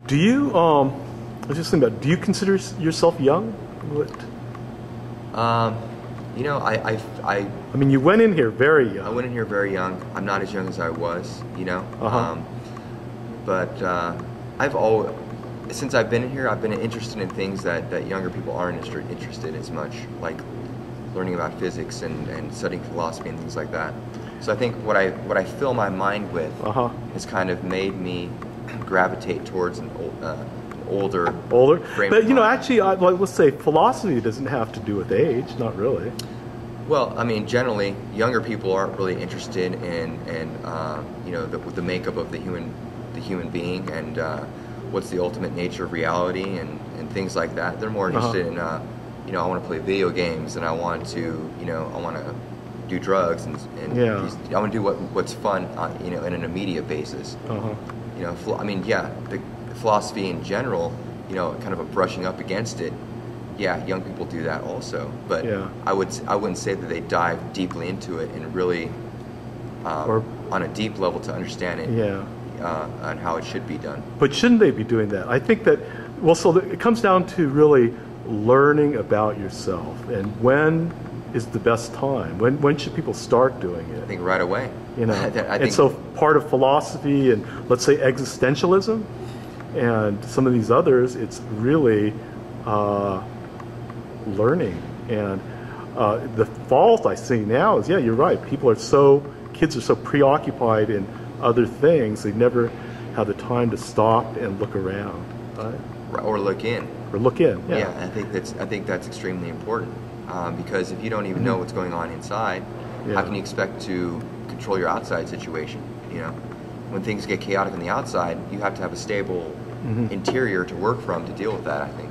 Do you, I was just thinking about, do you consider yourself young? What? You know, I mean, you went in here very young. I went in here very young. I'm not as young as I was, you know. But I've always, since I've been in here, I've been interested in things that younger people aren't interested as much, like learning about physics and studying philosophy and things like that. So I think what I fill my mind with has kind of made me gravitate towards an older. But you know, actually, let's say philosophy doesn't have to do with age, not really. Well, I mean, generally, younger people aren't really interested in you know, the makeup of the human being and what's the ultimate nature of reality and things like that. They're more interested in you know, I want to play video games and I want to, you know, I want to do drugs and I want to do what's fun, you know, in an immediate basis. You know, I mean, yeah, the philosophy in general, you know, kind of a brushing up against it. Yeah, young people do that also, but I wouldn't say that they dive deeply into it and really on a deep level to understand it. And how it should be done. But shouldn't they be doing that? I think that, well, so it comes down to really learning about yourself, and when is the best time? When should people start doing it? I think right away. You know, and so part of philosophy and let's say existentialism and some of these others, it's really learning. And the fault I see now is, yeah, you're right. Kids are so preoccupied in other things, they never have the time to stop and look around, right? Or look in. Or look in. Yeah. I think that's extremely important because if you don't even know what's going on inside, how can you expect to control your outside situation? You know, when things get chaotic on the outside, you have to have a stable interior to work from to deal with that, I think.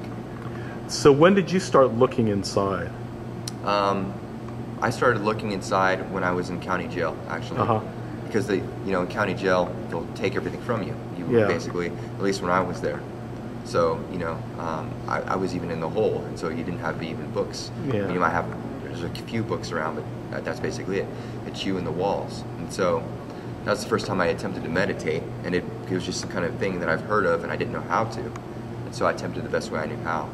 So when did you start looking inside? I started looking inside when I was in county jail, actually. Because you know, in county jail, they'll take everything from you. You basically, at least when I was there. So, you know, I was even in the hole, and so you didn't have even books. You might have, there's a few books around, but that's basically it. It's you and the walls. And so that was the first time I attempted to meditate, and it was just the kind of thing that I've heard of, and I didn't know how to. And so I attempted the best way I knew how.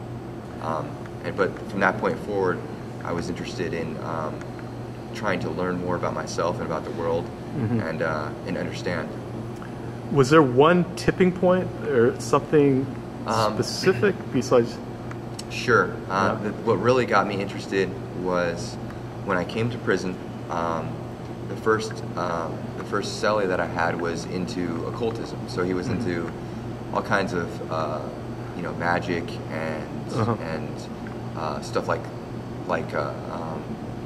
But from that point forward, I was interested in trying to learn more about myself and about the world and understand. Was there one tipping point or something specific besides? Sure. What really got me interested was when I came to prison. The first cellie that I had was into occultism, so he was into all kinds of you know, magic and stuff like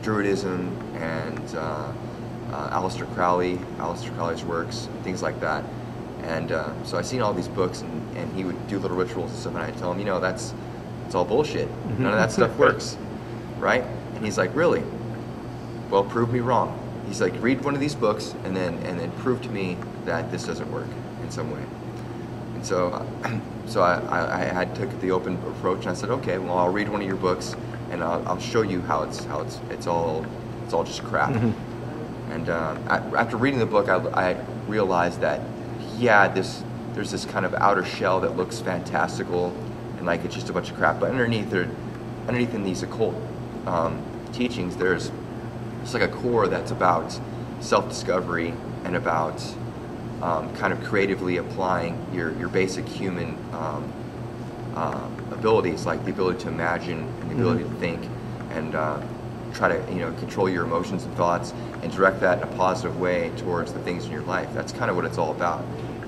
Druidism and Aleister Crowley's works, things like that. And so I seen all these books, and he would do little rituals and stuff, and I'd tell him, you know, it's all bullshit. None of that stuff works, right? And he's like, really? Well, prove me wrong. He's like, read one of these books, and then prove to me that this doesn't work in some way. And so, I took the open approach, and I said, okay, well, I'll read one of your books, and I'll show you how it's all just crap. And after reading the book, I realized that there's this kind of outer shell that looks fantastical and like it's just a bunch of crap, but underneath in these occult teachings, there's like a core that's about self-discovery and about kind of creatively applying your basic human abilities, like the ability to imagine and the ability to think and try to, you know, control your emotions and thoughts and direct that in a positive way towards the things in your life. That's kind of what it's all about.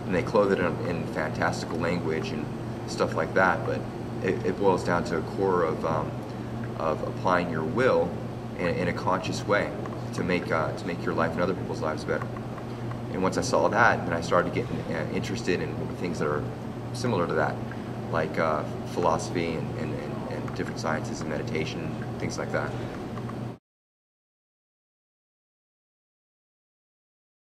And they clothe it in fantastical language and stuff like that, but it boils down to a core of applying your will in a conscious way to make your life and other people's lives better. And once I saw that, then I started getting interested in things that are similar to that, like philosophy and different sciences and meditation, things like that.